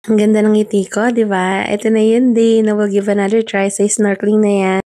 Ang ganda ng ngiti ko, di ba? Ito na yun day na we'll give another try sa snorkeling na yan.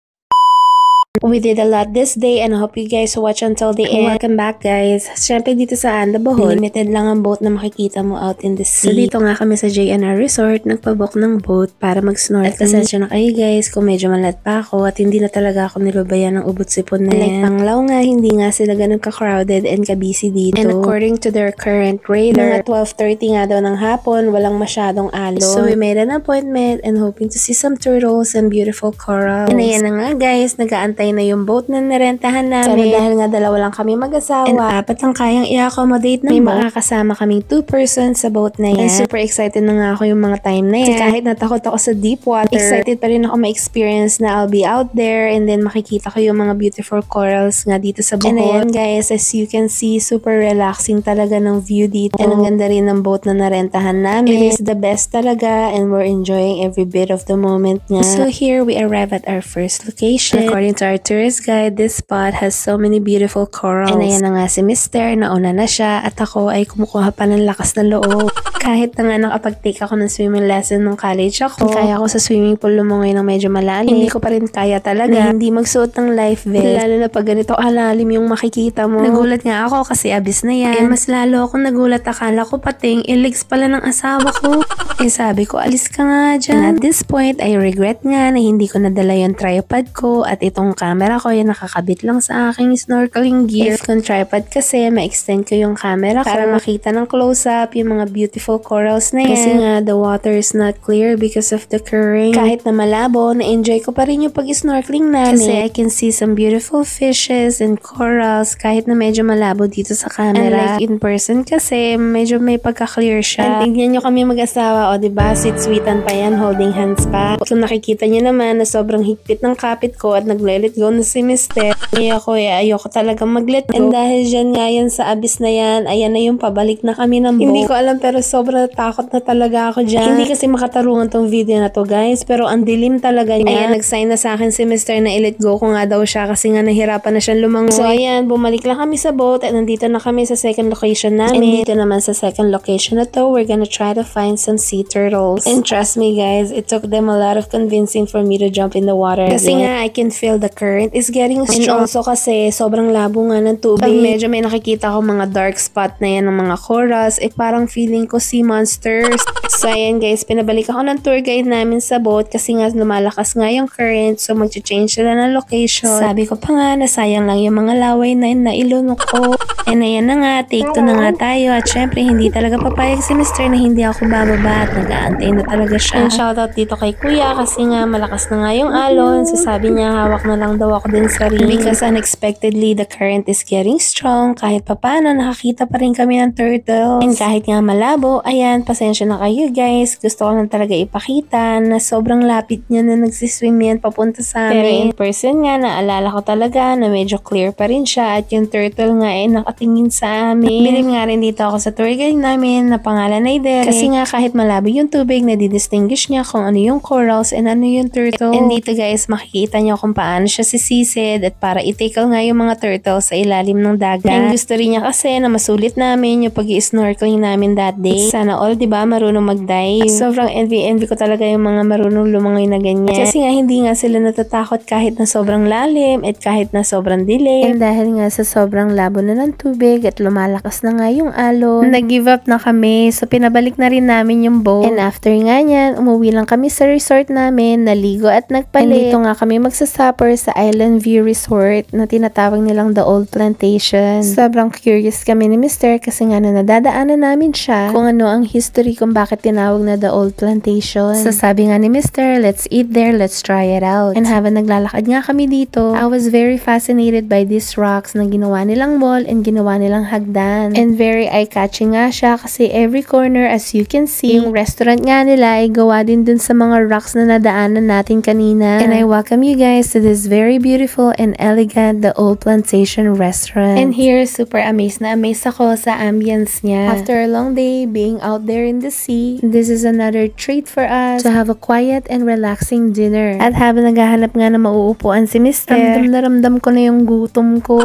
We did a lot this day and I hope you guys watch until the end. Welcome back guys. Siyempre dito sa Anda, Bohol, limited lang ang boat na makikita mo out in the sea. So dito nga kami sa JNR Resort, nagpabook ng boat para mag-snorkeling. At pasensya na kayo guys kung medyo malat pa ako at hindi na talaga ako nilubayan ng ubot sipon na yan. Like Panglao nga, hindi nga sila ganun ka-crowded and ka-busy dito. And according to their current radar, mga 12:30 nga daw ng hapon, walang masyadong alon. So we made an appointment and hoping to see some turtles and beautiful corals. And ayan na nga guys, nag-aantay na yung boat na narentahan namin. Pero dahil nga dalawa lang kami mag-asawa, and 4 lang kayang i-accommodate ng boat, may makakasama kaming 2 persons sa boat na yan. And super excited na nga ako yung mga time na yan. Kasi kahit natakot ako sa deep water, excited pa rin ako ma-experience na I'll be out there and then makikita ko yung mga beautiful corals nga dito sa Bohol. And ayan guys, as you can see, super relaxing talaga ng view dito. And ang ganda rin ng boat na narentahan namin. It is the best talaga and we're enjoying every bit of the moment nga. So here we arrive at our first location. According to our tourist guide, this spot has so many beautiful corals. And ayan na nga si Mr. Nauna na siya at ako ay kumukuha pa ng lakas ng loob. Kahit na nga nakapag-take ako ng swimming lesson nung college ako, kaya ako sa swimming pool lumungoy ng medyo malalim. Hindi ko pa rin kaya talaga na hindi magsuot ng life vest. Lalo na pag ganito kalalim yung makikita mo. Nagulat nga ako kasi abyss na yan. Eh mas lalo akong nagulat, akala ko pating legs pala ng asawa ko. Eh sabi ko, alis ka nga dyan. And at this point, I regret nga na hindi ko nadala yung tripod ko at itong camera ko yung nakakabit lang sa aking snorkeling gear. If kung tripod kasi, ma-extend ko yung camera ko para makita ng close-up yung mga beautiful corals na yan. Kasi nga, the water is not clear because of the current. Kahit na malabo, na-enjoy ko pa rin yung pag-snorkeling namin. Kasi I can see some beautiful fishes and corals kahit na medyo malabo dito sa camera. Unlike in person kasi, medyo may pagka-clear siya. And tignan nyo kami mag-asawa, o diba, sweet-sweetan pa yan, holding hands pa. Kung nakikita nyo naman na sobrang higpit ng kapit ko at nag-let go na si Mr. Ayoko talaga mag-let go. And dahil dyan nga yan sa abyss na yan, ayan na yung pabalik na kami ng boat. Hindi ko alam pero sobrang takot na talaga ako dyan. Hindi kasi makatarungan tong video na to guys, pero ang dilim talaga niya. Ayan, nag-sign na sa akin si Mr. na i-let go ko nga daw siya kasi nga nahirapan na siyang lumangoy. So ayan, bumalik lang kami sa boat at nandito na kami sa second location namin. And dito naman sa second location na to, we're gonna try to find some sea turtles. And trust me guys, it took them a lot of convincing for me to jump in the water. Kasi nga, I can feel the current is getting strong. And also kasi, sobrang labo nga ng tubig. Pag medyo may nakikita ko mga dark spot na yan ng mga corals, parang feeling ko sea monsters. So ayan guys, pinabalik ako ng tour guide namin sa boat kasi nga lumalakas nga yung current, so mag-change sila ng location. Sabi ko pa nga, nasayang lang yung mga laway na yun na ilunok ko. And ayan na nga, take 2 na nga tayo. At syempre, hindi talaga papayag si Mr. na hindi ako bababa at nag-aantay na talaga siya. And shoutout dito kay Kuya kasi nga malakas na nga yung alon. So sabi niya, hawak na lang daw ako din sa ring. Because unexpectedly, the current is getting strong. Kahit papano, nakakita pa rin kami ng turtles. And kahit nga malabo, ayan, pasensya na kayo guys. Gusto ko na talaga ipakita na sobrang lapit niya na nagsiswim yan papunta sa amin. Pero in person nga, naalala ko talaga na medyo clear pa rin siya at yung turtle nga nakatingin sa amin. Bilib nga rin dito ako sa tour guide namin na pangalan ay Derek. Kasi nga kahit malabo yung tubig, nadidistinguish niya kung ano yung corals and ano yung turtle. And dito guys, makikita niyo kung paano siya sisisid at para i-tackle nga yung mga turtles sa ilalim ng dagat. And gusto rin niya kasi na masulit namin yung pag-i-snorkeling namin that day. Sana all, diba, marunong mag-dive. Sobrang envy ko talaga yung mga marunong lumangoy na ganyan. Kasi nga hindi nga sila natatakot kahit na sobrang lalim at kahit na sobrang dilim. And dahil nga sa sobrang labo na ng tubig at lumalakas na nga yung alon, nag-give up na kami. So pinabalik na rin namin yung boat. And after nga niyan, umuwi lang kami sa resort namin, naligo at nagpalit. And dito nga kami magsasupper sa Island View Resort na tinatawag nilang The Old Plantation. Sobrang curious kami ni Mr. kasi nga na nadadaanan namin siya kung ano ang history kung bakit tinawag na The Old Plantation. So sabi nga ni Mr., let's eat there, let's try it out. And habang naglalakad nga kami dito, I was very fascinated by these rocks na ginawa nilang wall and ginawa nilang hagdan. And very eye-catching nga siya kasi every corner, as you can see, yung restaurant nga nila ay gawa din dun sa mga rocks na nadaanan natin kanina. And I welcome you guys to this very very beautiful and elegant, the Old Plantation Restaurant. And here, super amazed na amazed ako sa ambience niya. After a long day being out there in the sea, this is another treat for us to have a quiet and relaxing dinner. At habang naghahanap nga na mauupuan si Mr., ramdam ko na yung gutom ko.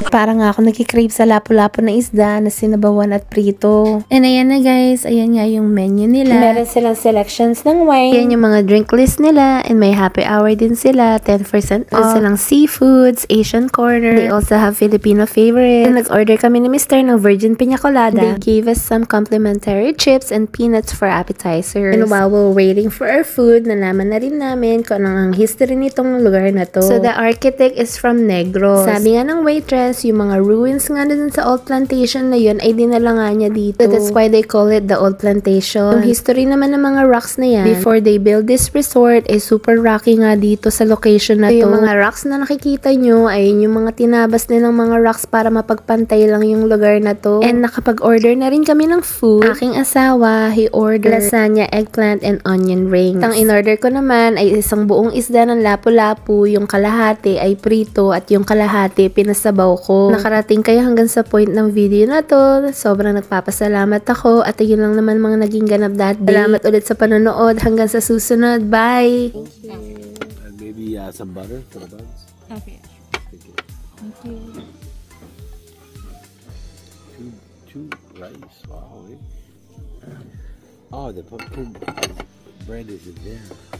Parang nga ako nagkikrave sa lapu-lapu na isda na sinabawan at prito. And ayan na guys, ayan nga yung menu nila. Meron silang selections ng wine. Yan yung mga drink list nila. And may happy hour din sila. 10% off. Silang seafoods, Asian corner. They also have Filipino favorites. And nag-order kami ni Mr. ng Virgin Piña Colada. They gave us some complimentary chips and peanuts for appetizers. And while we're waiting for our food, nalaman na rin namin kung anong history nitong lugar na to. So the architect is from Negros. Sabi nga ng waitress, yung mga ruins nga dun sa Old Plantation na yun ay dinala nga niya dito. So that's why they call it the Old Plantation. Yung history naman ng mga rocks na yan, before they build this resort, ay super rocky nga dito sa location na to. Yung mga rocks na nakikita nyo, ay yung mga tinabas nilang mga rocks para mapagpantay lang yung lugar na to. And nakapag-order na rin kami ng food. Aking asawa, he ordered lasagna, eggplant, and onion rings. Ang in-order ko naman ay isang buong isda ng lapu-lapu, yung kalahati ay prito at yung kalahati pinasabaw ko. Nakarating kayo hanggang sa point ng video na to. Sobrang nagpapasalamat ako at yun lang naman mga naging ganap that day. Salamat ulit sa panonood. Hanggang sa susunod. Bye! Thank you. And maybe some butter for the buns. Okay. Thank you. Two rice. Wow. Eh? Oh, the pumpkin bread is in there.